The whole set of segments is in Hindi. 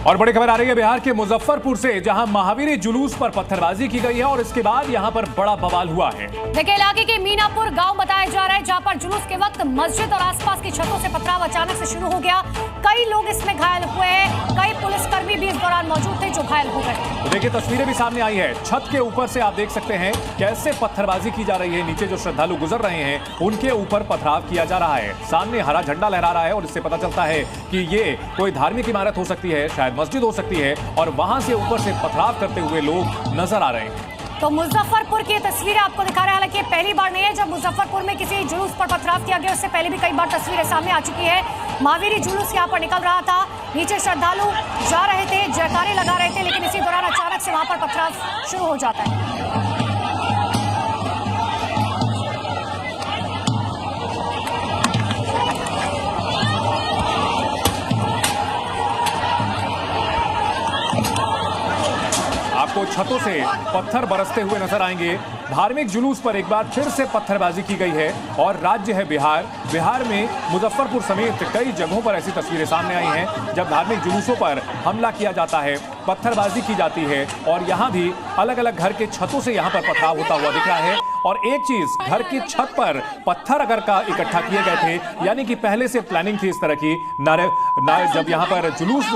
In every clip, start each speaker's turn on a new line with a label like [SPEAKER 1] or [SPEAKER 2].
[SPEAKER 1] और बड़ी खबर आ रही है बिहार के मुजफ्फरपुर से, जहां महावीरी जुलूस पर पत्थरबाजी की गई है और इसके बाद यहां पर बड़ा बवाल हुआ है।
[SPEAKER 2] देखिए, इलाके के मीनापुर गांव बताया जा रहा है, जहां पर जुलूस के वक्त मस्जिद और आसपास की छतों से पथराव अचानक से शुरू हो गया। कई लोग इसमें घायल हुए हैं, कई पुलिसकर्मी भी इस दौरान मौजूद थे जो घायल हो गए।
[SPEAKER 1] तो देखिए, तस्वीरें भी सामने आई है। छत के ऊपर से आप देख सकते हैं कैसे पत्थरबाजी की जा रही है। नीचे जो श्रद्धालु गुजर रहे हैं उनके ऊपर पथराव किया जा रहा है। सामने हरा झंडा लहरा रहा है और इससे पता चलता है कि ये कोई धार्मिक इमारत हो सकती है, शायद मस्जिद हो सकती है, और वहां से ऊपर से पथराव करते हुए लोग नजर आ रहे हैं।
[SPEAKER 2] तो मुजफ्फरपुर की तस्वीरें आपको दिखा रहे हैं। हालांकि पहली बार नहीं है जब मुजफ्फरपुर में किसी जुलूस पर पथराव किया गया, उससे पहले भी कई बार तस्वीरें सामने आ चुकी है। महावीरी जुलूस यहाँ पर निकल रहा था, नीचे श्रद्धालु जा रहे थे, जयकारे लगा रहे थे, लेकिन इसी दौरान अचानक से वहां पर पथराव शुरू हो जाता है।
[SPEAKER 1] आपको छतों से पत्थर बरसते हुए नजर आएंगे। धार्मिक जुलूस पर एक बार फिर से पत्थरबाजी की गई है और राज्य है बिहार। बिहार में मुजफ्फरपुर समेत कई जगहों पर ऐसी तस्वीरें सामने आई हैं जब धार्मिक जुलूसों पर हमला किया जाता है, पत्थरबाजी की जाती है और यहाँ भी अलग अलग घर के छतों से यहाँ पर पथराव होता हुआ दिख रहा है। और एक चीज, घर की छत पर पत्थर अगर का इकट्ठा किए गए थे, यानी कि पहले से प्लानिंग थी इस तरह की, जब यहाँ पर जुलूस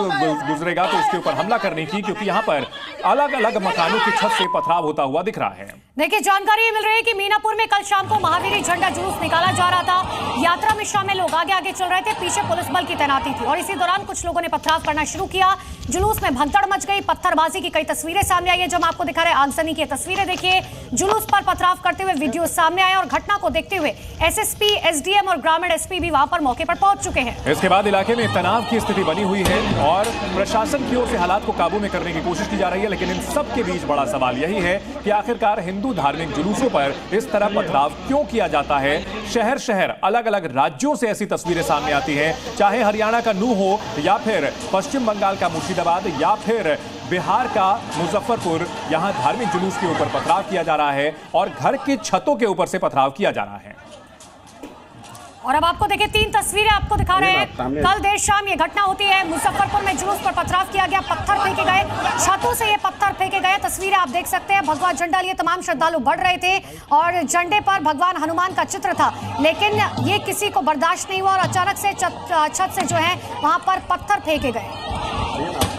[SPEAKER 1] गुजरेगा तो उसके ऊपर हमला करने की, क्योंकि यहाँ पर अलग अलग मकानों की छत से पथराव होता हुआ दिख रहा है।
[SPEAKER 2] देखिए, जानकारी ये मिल रही है कि मीनापुर में कल शाम को महावीरी झंडा जुलूस निकाला जा रहा था। यात्रा में शामिल लोग आगे आगे चल रहे थे, पीछे पुलिस बल की तैनाती थी और इसी दौरान कुछ लोगों ने पथराव करना शुरू किया। जुलूस में भगदड़ मच गई, पत्थरबाजी की कई तस्वीरें सामने आई है। जो हम आपको दिखा रहे हैं आगजनी की तस्वीरें देखिए। जुलूस पर पथराव करते हुए वीडियो सामने आए और घटना को देखते हुए एसएसपी, एसडीएम और ग्रामीण एसपी भी वहां पर मौके पर पहुंच चुके हैं।
[SPEAKER 1] इसके बाद इलाके में तनाव की स्थिति बनी हुई है और प्रशासन की ओर से हालात को काबू में करने की कोशिश की जा रही है। लेकिन इन सब के बीच बड़ा सवाल यही है कि आखिरकार हिंदू धार्मिक जुलूसों पर इस तरह पथराव क्यों किया जाता है। शहर शहर अलग अलग राज्यों से ऐसी तस्वीरें सामने आती हैं, चाहे हरियाणा का नूह हो या फिर पश्चिम बंगाल का मुर्शिदाबाद या फिर बिहार का मुजफ्फरपुर। यहां धार्मिक जुलूस के ऊपर पथराव किया जा रहा है और घर की छतों के ऊपर से पथराव किया जा रहा है।
[SPEAKER 2] और अब आपको देखिए, 3 तस्वीरें आपको दिखा रहे हैं। कल देर शाम ये घटना होती है, मुजफ्फरपुर में जुलूस पर पथराव किया गया, पत्थर फेंके गए, छतों से ये पत्थर फेंके गए। तस्वीरें आप देख सकते हैं। भगवा झंडा लिए तमाम श्रद्धालु बढ़ रहे थे और झंडे पर भगवान हनुमान का चित्र था, लेकिन ये किसी को बर्दाश्त नहीं हुआ और अचानक से छत से जो है वहां पर पत्थर फेंके गए।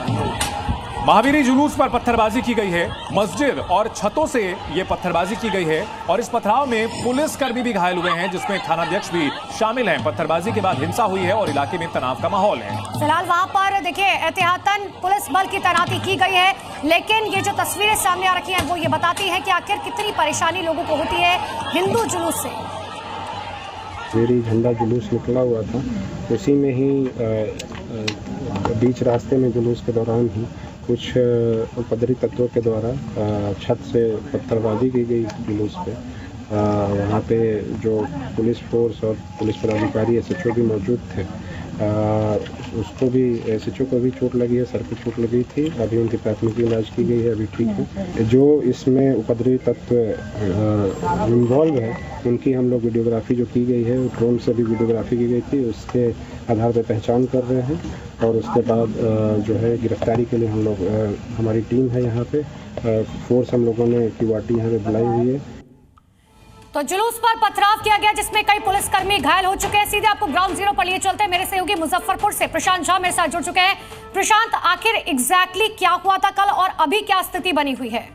[SPEAKER 1] महावीरी जुलूस पर पत्थरबाजी की गई है, मस्जिद और छतों से ये पत्थरबाजी की गई है और इस पथराव में पुलिसकर्मी भी घायल हुए हैं, जिसमें थानाध्यक्ष भी शामिल हैं। पत्थरबाजी के बाद हिंसा हुई है और इलाके में तनाव का माहौल है।
[SPEAKER 2] फिलहाल वहां पर देखिए एहतियातन पुलिस बल की तैनाती की गई है, लेकिन ये जो तस्वीरें सामने आ रखी हैं वो ये बताती है कि आखिर कितनी परेशानी लोगों को होती है हिंदू जुलूस से।
[SPEAKER 3] मेरी झंडा जुलूस निकला हुआ था, उसी में ही बीच रास्ते में जुलूस के दौरान ही कुछ उपद्रवी तत्वों के द्वारा छत से पत्थरबाजी की गई जुलूस पे। वहाँ पे जो पुलिस फोर्स और पुलिस पदाधिकारी एसएचओ भी मौजूद थे, उसको भी एसएचओ को भी चोट लगी है, सर को चोट लगी थी। अभी उनकी प्राथमिक इलाज की गई है, अभी ठीक है। जो इसमें उपद्रवी तत्व इन्वॉल्व है उनकी हम लोग वीडियोग्राफी जो की गई है, ड्रोन से भी वीडियोग्राफी की गई थी, उसके आधार पर पहचान कर रहे हैं और उसके बाद जो है गिरफ्तारी के लिए हम लोग, हमारी टीम है यहाँ पे, फोर्स हम लोगों ने क्यूआरटी यहाँ पे बुलाई हुई है।
[SPEAKER 2] तो जुलूस पर पथराव किया गया जिसमें कई पुलिसकर्मी घायल हो चुके हैं। सीधे आपको ग्राउंड जीरो पर लिए चलते हैं। मेरे सहयोगी मुजफ्फरपुर से प्रशांत झा मेरे साथ जुड़ चुके हैं। प्रशांत, आखिर एग्जैक्टली क्या हुआ था कल और अभी क्या स्थिति बनी हुई है?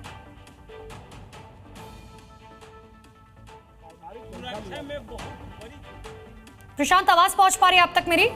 [SPEAKER 2] प्रशांत, आवाज पहुंच पा रही है आप तक मेरी?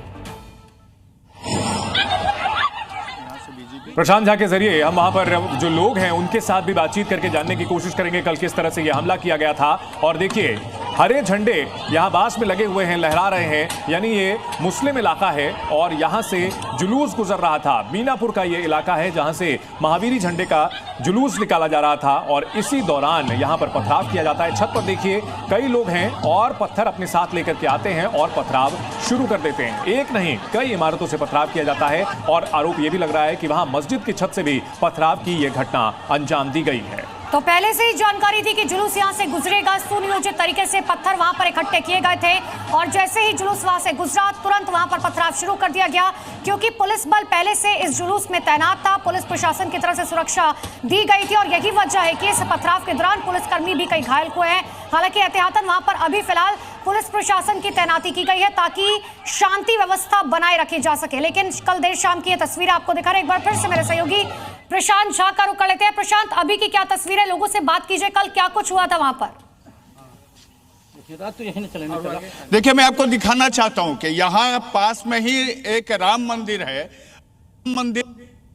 [SPEAKER 1] प्रशांत झा के जरिए हम वहां पर जो लोग हैं उनके साथ भी बातचीत करके जानने की कोशिश करेंगे कल किस तरह से यह हमला किया गया था। और देखिए, हरे झंडे यहां बास में लगे हुए हैं, लहरा रहे हैं, यानी ये मुस्लिम इलाका है और यहां से जुलूस गुजर रहा था। मीनापुर का ये इलाका है जहां से महावीरी झंडे का जुलूस निकाला जा रहा था और इसी दौरान यहां पर पथराव किया जाता है। छत पर देखिए, कई लोग हैं और पत्थर अपने साथ लेकर के आते हैं और पथराव शुरू कर देते हैं। एक नहीं, कई इमारतों से पथराव किया जाता है और आरोप यह भी लग रहा है कि वहां मस्जिद की छत से भी पथराव की यह घटना अंजाम दी गई है।
[SPEAKER 2] तो पहले से ही जानकारी थी कि जुलूस यहां से गुजरेगा। सुनियोजित तरीके से पत्थर वहां पर इकट्ठे किए गए थे और जैसे ही जुलूस वहां से गुजरा तुरंत वहां पर पथराव शुरू कर दिया गया, क्योंकि पुलिस बल पहले से इस जुलूस में तैनात था। पुलिस प्रशासन की तरफ से सुरक्षा दी गई थी और यही वजह है कि इस पथराव के दौरान पुलिसकर्मी भी कई घायल हुए हैं। हालांकि एहतियातन वहां पर अभी फिलहाल पुलिस प्रशासन की तैनाती की गई है ताकि शांति व्यवस्था बनाए रखी जा सके। लेकिन कल देर शाम की ये तस्वीरें आपको दिखा रहे हैं। एक बार फिर से मेरे सहयोगी प्रशांत झा का रुख कर लेते हैं। प्रशांत, अभी की क्या तस्वीरें, लोगों से बात कीजिए, कल क्या कुछ हुआ था वहां पर?
[SPEAKER 4] देखिए, मैं आपको दिखाना चाहता हूं कि यहाँ पास में ही एक राम मंदिर है। मंदिर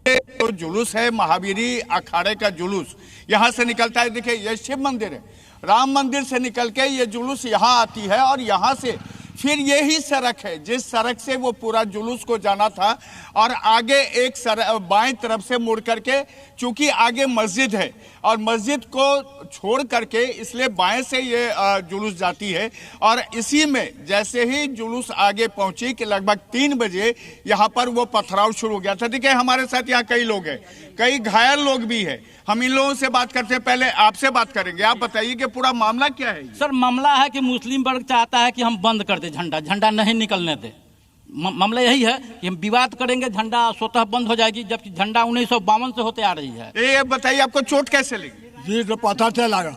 [SPEAKER 4] जो जुलूस है, महावीरी अखाड़े का जुलूस यहाँ से निकलता है। देखिए, ये शिव मंदिर है। राम मंदिर से निकल के ये जुलूस यहाँ आती है और यहाँ से फिर यही सड़क है जिस सड़क से वो पूरा जुलूस को जाना था और आगे एक बाएं तरफ से मुड़ करके, चूंकि आगे मस्जिद है और मस्जिद को छोड़ करके इसलिए बाएं से ये जुलूस जाती है। और इसी में जैसे ही जुलूस आगे पहुंची कि लगभग 3 बजे यहाँ पर वो पथराव शुरू हो गया था। देखिए, हमारे साथ यहाँ कई लोग हैं, कई घायल लोग भी हैं। हम इन लोगों से बात करते हैं, पहले आपसे बात करेंगे। आप बताइए कि पूरा मामला क्या है?
[SPEAKER 5] सर, मामला है कि मुस्लिम वर्ग चाहता है कि हम बंद कर दे झंडा नहीं निकलने दे। मामला यही है कि हम विवाद करेंगे, झंडा स्वतः बंद हो जाएगी, जबकि झंडा 1952 से होते आ रही है।
[SPEAKER 4] ये बताइए, आपको चोट कैसे लगी?
[SPEAKER 6] जी, तो पत्थर से लगा।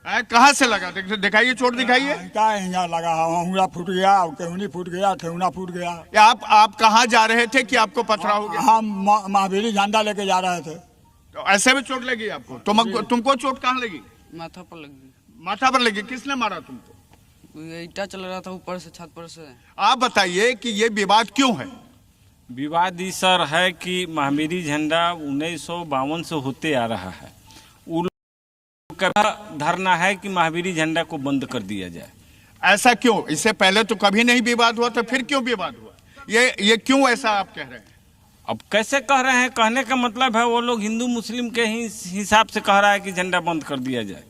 [SPEAKER 4] कहाँ से लगा? दिखाइए, चोट दिखाइए।
[SPEAKER 6] क्या लगा? अंगूठा फूट गया, केहूनी फूट गया, ठेहुना फूट गया।
[SPEAKER 4] आप कहाँ जा रहे थे कि आपको पथराव हो गया?
[SPEAKER 6] हम महावीरी झंडा लेके जा रहे थे।
[SPEAKER 4] तो ऐसे में चोट लगी आपको? तुमको चोट कहाँ लगी?
[SPEAKER 7] माथा पर लगी।
[SPEAKER 4] माथा पर लगी? किसने मारा तुमको?
[SPEAKER 7] ईटा चल रहा था ऊपर से, छत पर से।
[SPEAKER 4] आप बताइए कि ये विवाद क्यों है?
[SPEAKER 8] विवाद इस सर है कि महावीरी झंडा 1952 से होते आ रहा है। का धरना है कि महावीरी झंडा को बंद कर दिया जाए।
[SPEAKER 4] ऐसा क्यों? इससे पहले तो कभी नहीं विवाद हुआ, तो फिर क्यों विवाद हुआ? ये क्यों ऐसा आप कह रहे हैं?
[SPEAKER 8] अब कैसे कह रहे हैं? कहने का मतलब है वो लोग हिंदू मुस्लिम के ही हिसाब से कह रहा है कि झंडा बंद कर दिया जाए।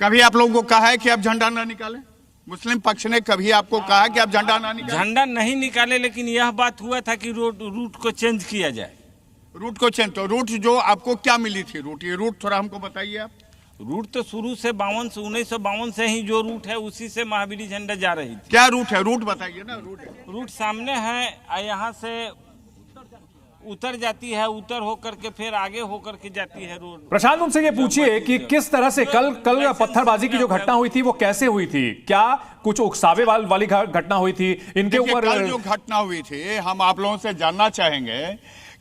[SPEAKER 4] कभी आप लोगों को कहा है कि आप झंडा ना निकालें? मुस्लिम पक्ष ने कभी आपको कहा कि आप झंडा ना निकालें?
[SPEAKER 8] झंडा नहीं निकाले, लेकिन यह बात हुआ था कि रूट को चेंज किया जाए।
[SPEAKER 4] रूट को चेंज? तो रूट जो आपको क्या मिली थी रूट, ये रूट थोड़ा हमको बताइए आप।
[SPEAKER 8] रूट तो शुरू से 1952 से ही जो रूट है उसी से महावीरी झंडा जा रही थी।
[SPEAKER 4] क्या रूट है? रूट बताइए ना।
[SPEAKER 8] रूट सामने है, यहाँ से उतर जाती है, उतर होकर के फिर आगे होकर के जाती है रोड।
[SPEAKER 1] प्रशांत, उनसे ये पूछिए कि किस तरह से कल पत्थरबाजी की जो घटना हुई थी वो कैसे हुई थी? क्या कुछ उकसावे वाली घटना हुई थी इनके ऊपर?
[SPEAKER 4] कल जो घटना हुई थी, हम आप लोगों से जानना चाहेंगे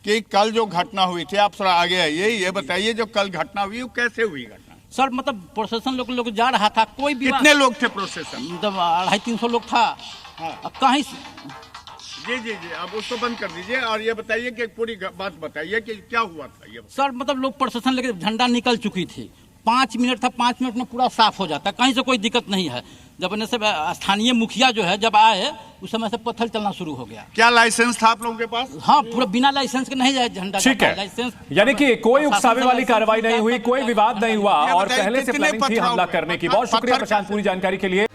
[SPEAKER 4] कि कल जो घटना हुई थी, आप थोड़ा आगे आइए, ये बताइए जो कल घटना हुई वो कैसे हुई घटना?
[SPEAKER 5] सर, मतलब प्रोसेशन लोग जा रहा था, कोई भी
[SPEAKER 4] कितने लोग थे प्रोसेशन?
[SPEAKER 5] मतलब 250-300 लोग था।
[SPEAKER 4] हाँ।
[SPEAKER 5] कहीं
[SPEAKER 4] जी, अब उसको बंद कर दीजिए और ये बताइए कि पूरी बात बताइए कि क्या हुआ था ये।
[SPEAKER 5] सर, मतलब लोग प्रोसेशन लेके झंडा निकल चुकी थी। 5 मिनट था, 5 मिनट में पूरा साफ हो जाता, कहीं से कोई दिक्कत नहीं है। जब से स्थानीय मुखिया जो है जब आए, उस समय से पत्थर चलना शुरू हो गया।
[SPEAKER 4] क्या लाइसेंस था आप लोगों के पास?
[SPEAKER 5] हाँ, पूरा बिना लाइसेंस के नहीं जाए झंडा।
[SPEAKER 1] ठीक है,
[SPEAKER 5] लाइसेंस,
[SPEAKER 1] यानी कि कोई उकसावे वाली कार्रवाई नहीं हुई, कोई विवाद नहीं हुआ और पहले से प्लानिंग थी हमला करने की। बहुत शुक्रिया प्रशांत पूरी जानकारी के लिए।